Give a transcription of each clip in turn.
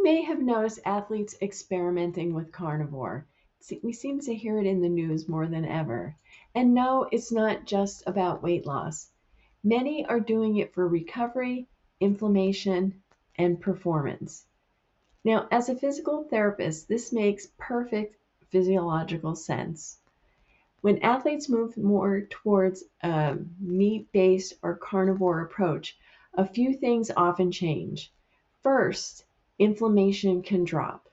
may have noticed athletes experimenting with carnivore. We seem to hear it in the news more than ever. And no, it's not just about weight loss. Many are doing it for recovery, inflammation, and performance. Now, as a physical therapist, this makes perfect physiological sense. When athletes move more towards a meat-based or carnivore approach, a few things often change. First, inflammation can drop.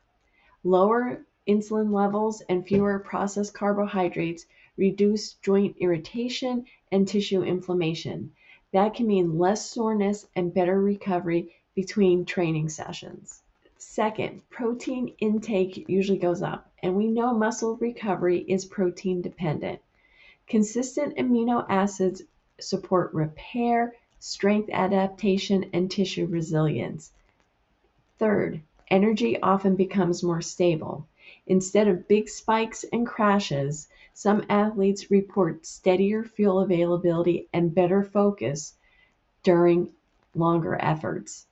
Lower insulin levels and fewer processed carbohydrates reduce joint irritation and tissue inflammation. That can mean less soreness and better recovery between training sessions. Second, protein intake usually goes up, and we know muscle recovery is protein dependent. Consistent amino acids support repair, strength adaptation, and tissue resilience. Third, energy often becomes more stable. Instead of big spikes and crashes, some athletes report steadier fuel availability and better focus during longer efforts.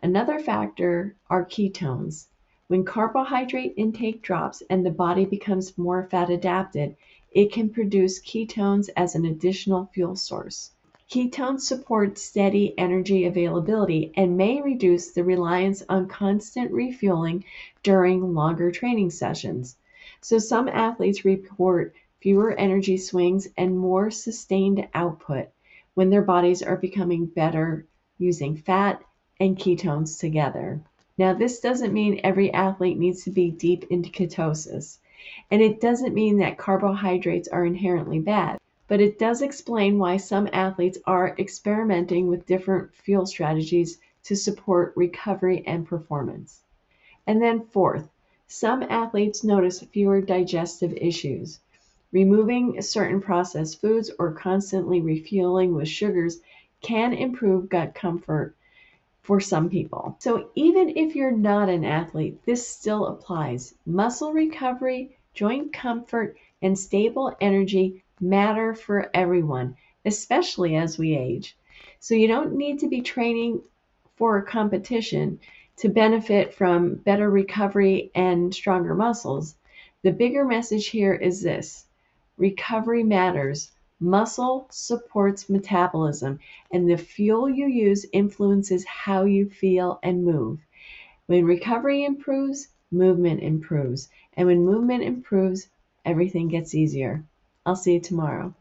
Another factor are ketones. When carbohydrate intake drops and the body becomes more fat adapted, it can produce ketones as an additional fuel source. Ketones support steady energy availability and may reduce the reliance on constant refueling during longer training sessions. So some athletes report fewer energy swings and more sustained output when their bodies are becoming better using fat and ketones together. Now, this doesn't mean every athlete needs to be deep into ketosis, and it doesn't mean that carbohydrates are inherently bad, but it does explain why some athletes are experimenting with different fuel strategies to support recovery and performance. And then fourth, some athletes notice fewer digestive issues. Removing certain processed foods or constantly refueling with sugars can improve gut comfort for some people. So even if you're not an athlete, this still applies. Muscle recovery, joint comfort, and stable energy matter for everyone, especially as we age. So you don't need to be training for a competition to benefit from better recovery and stronger muscles. The bigger message here is this: recovery matters. Muscle supports metabolism, and the fuel you use influences how you feel and move. When recovery improves, movement improves. And when movement improves, everything gets easier. I'll see you tomorrow.